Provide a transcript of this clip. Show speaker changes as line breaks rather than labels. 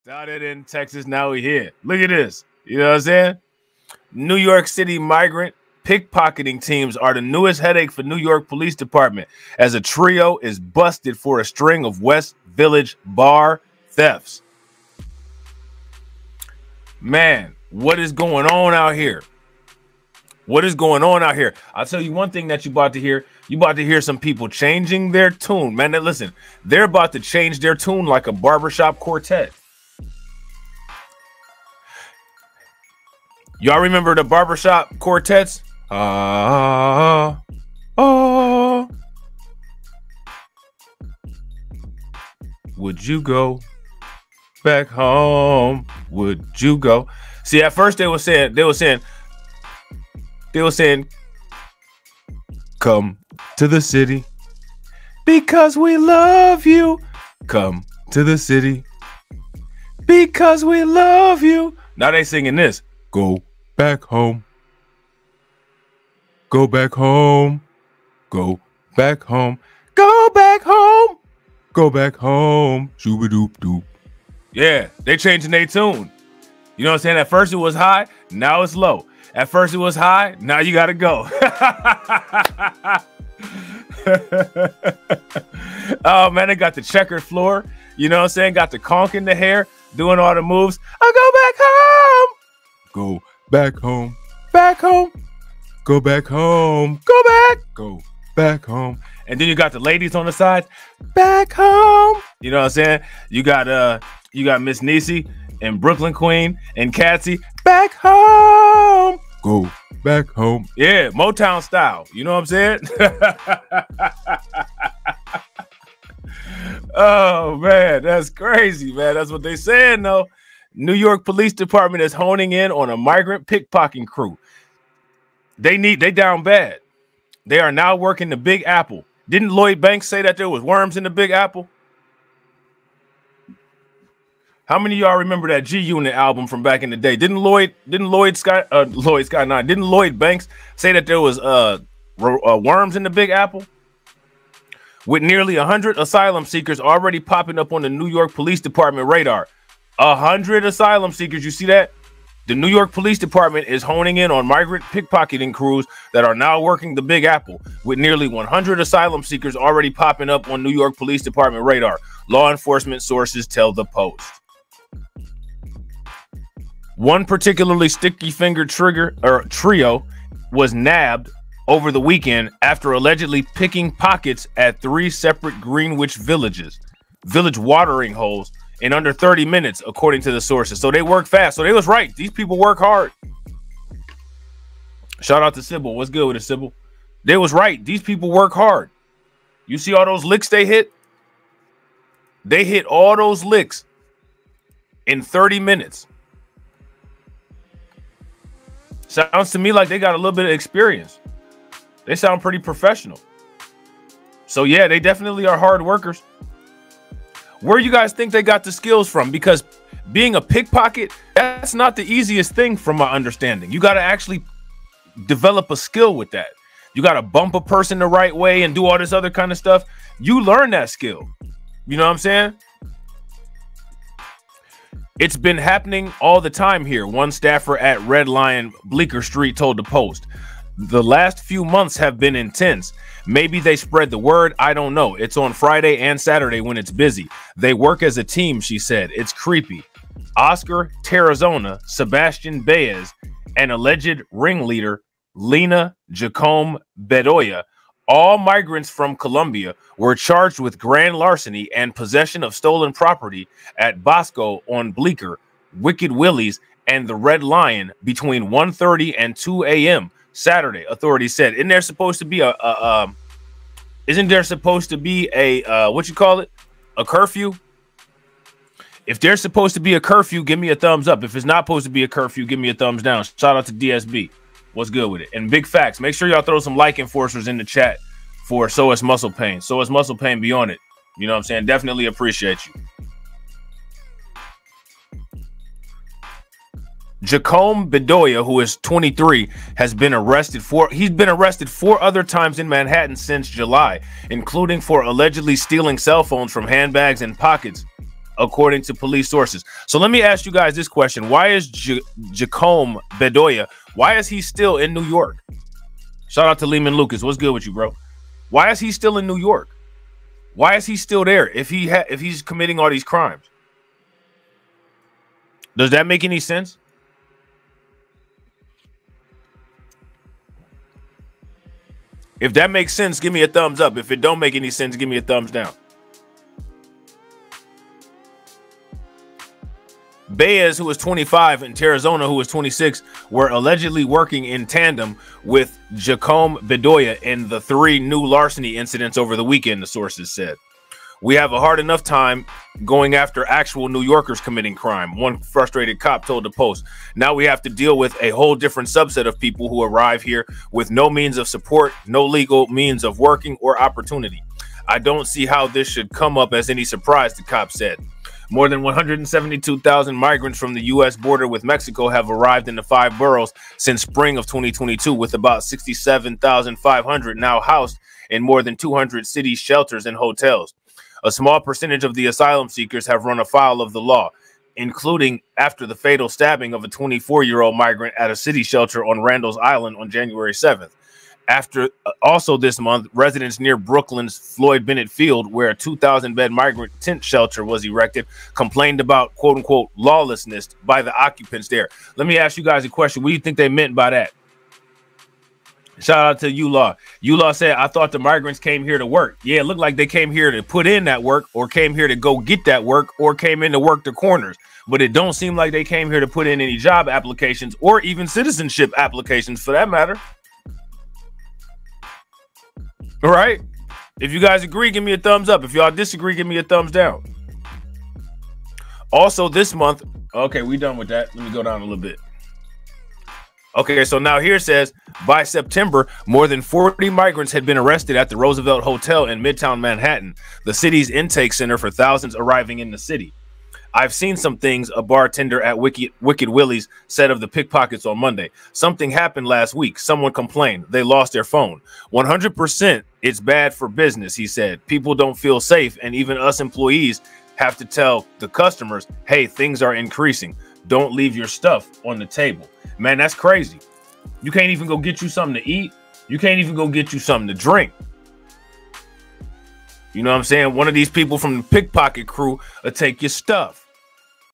Started in Texas, now we here. Look at this. You know what I'm saying? New York City migrant pickpocketing teams are the newest headache for New York Police Department as a trio is busted for a string of West Village bar thefts. Man, what is going on out here? What is going on out here? I'll tell you one thing that you about to hear. You about to hear some people changing their tune. Man, listen, they're about to change their tune like a barbershop quartet. Y'all remember the barbershop quartets? Would you go back home? Would you go? See, at first they were saying, come to the city because we love you. Come to the city because we love you. Now they singing this. Go back home. Go back home. Go back home. Go back home. Go back home. Shooba-doop-doop. Yeah, they changing their tune. You know what I'm saying? At first it was high, now it's low. At first it was high, now you gotta go. Oh man, they got the checkered floor. You know what I'm saying? Got the conch in the hair, doing all the moves. I'll go back home. Go back home. Back home. Go back home. Go back. Go back home. And then you got the ladies on the side. Back home. You know what I'm saying? You got Miss Niecy and Brooklyn Queen and Catsy. Back home. Go back home. Yeah, Motown style. You know what I'm saying? Oh man, that's crazy, man. That's what they saying though. New York Police Department is honing in on a migrant pickpocketing crew. They down bad. They are now working the Big Apple. Didn't Lloyd Banks say that there was worms in the Big Apple? How many of y'all remember that G-Unit album from back in the day? Didn't Lloyd Banks say that there was worms in the Big Apple? With nearly 100 asylum seekers already popping up on the New York Police Department radar. 100 asylum seekers, you see that? The New York Police Department is honing in on migrant pickpocketing crews that are now working the Big Apple, with nearly 100 asylum seekers already popping up on New York Police Department radar. Law enforcement sources tell the Post. One particularly sticky-fingered trio was nabbed over the weekend after allegedly picking pockets at 3 separate Greenwich village watering holes in under 30 minutes, according to the sources. So they work fast. So they was right. These people work hard. Shout out to Sybil. What's good with it, Sybil? They was right. These people work hard. You see all those licks they hit? They hit all those licks in 30 minutes. Sounds to me like they got a little bit of experience. They sound pretty professional. So yeah, they definitely are hard workers. Where you guys think they got the skills from? Because being a pickpocket, that's not the easiest thing from my understanding. You got to actually develop a skill with that. You got to bump a person the right way and do all this other kind of stuff. You learn that skill. You know what I'm saying? It's been happening all the time here. One staffer at Red Lion Bleecker Street told the Post. The last few months have been intense. Maybe they spread the word. I don't know. It's on Friday and Saturday when it's busy. They work as a team, she said. It's creepy. Oscar Terrazona, Sebastian Baez, and alleged ringleader Lena Jacome Bedoya, all migrants from Colombia, were charged with grand larceny and possession of stolen property at Bosco on Bleecker, Wicked Willie's, and the Red Lion between 1:30 and 2 a.m. Saturday, authorities said. Isn't there supposed to be a what you call it? A curfew? If there's supposed to be a curfew, give me a thumbs up. If it's not supposed to be a curfew, give me a thumbs down. Shout out to DSB. What's good with it? And big facts. Make sure y'all throw some like enforcers in the chat for So It's Muscle Pain. So It's Muscle Pain, be on it. You know what I'm saying? Definitely appreciate you. Jacome Bedoya, who is 23, has been arrested for 4 other times in Manhattan since July, including for allegedly stealing cell phones from handbags and pockets according to police sources. So let me ask you guys this question. Why is Jacome Bedoya, why is he still in New York? Shout out to Lehman Lucas. What's good with you, bro? Why is he still in New York? Why is he still there if he's committing all these crimes? Does that make any sense? If that makes sense, give me a thumbs up. If it don't make any sense, give me a thumbs down. Baez, who was 25, and Terrazona, who was 26, were allegedly working in tandem with Jacome Bedoya in the 3 new larceny incidents over the weekend, the sources said. We have a hard enough time going after actual New Yorkers committing crime, one frustrated cop told the Post. Now we have to deal with a whole different subset of people who arrive here with no means of support, no legal means of working or opportunity. I don't see how this should come up as any surprise, the cop said. More than 172,000 migrants from the U.S. border with Mexico have arrived in the 5 boroughs since spring of 2022, with about 67,500 now housed in more than 200 city shelters and hotels. A small percentage of the asylum seekers have run afoul of the law, including after the fatal stabbing of a 24-year-old migrant at a city shelter on Randall's Island on January 7th. After also this month, residents near Brooklyn's Floyd Bennett Field, where a 2,000-bed migrant tent shelter was erected, complained about quote-unquote lawlessness by the occupants there. Let me ask you guys a question. What do you think they meant by that? Shout out to U-Law. U-Law said, I thought the migrants came here to work. Yeah, it looked like they came here to put in that work, or came here to go get that work, or came in to work the corners. But it don't seem like they came here to put in any job applications or even citizenship applications for that matter. All right. If you guys agree, give me a thumbs up. If y'all disagree, give me a thumbs down. Also this month, okay, we done with that. Let me go down a little bit. Okay, so now here it says, by September, more than 40 migrants had been arrested at the Roosevelt Hotel in Midtown Manhattan, the city's intake center for thousands arriving in the city. I've seen some things, a bartender at Wicked Willie's said of the pickpockets on Monday. Something happened last week. Someone complained. They lost their phone. 100% it's bad for business, he said. People don't feel safe, and even us employees have to tell the customers, hey, things are increasing. Don't leave your stuff on the table. Man, that's crazy. You can't even go get you something to eat. You can't even go get you something to drink. You know what I'm saying? One of these people from the pickpocket crew will take your stuff.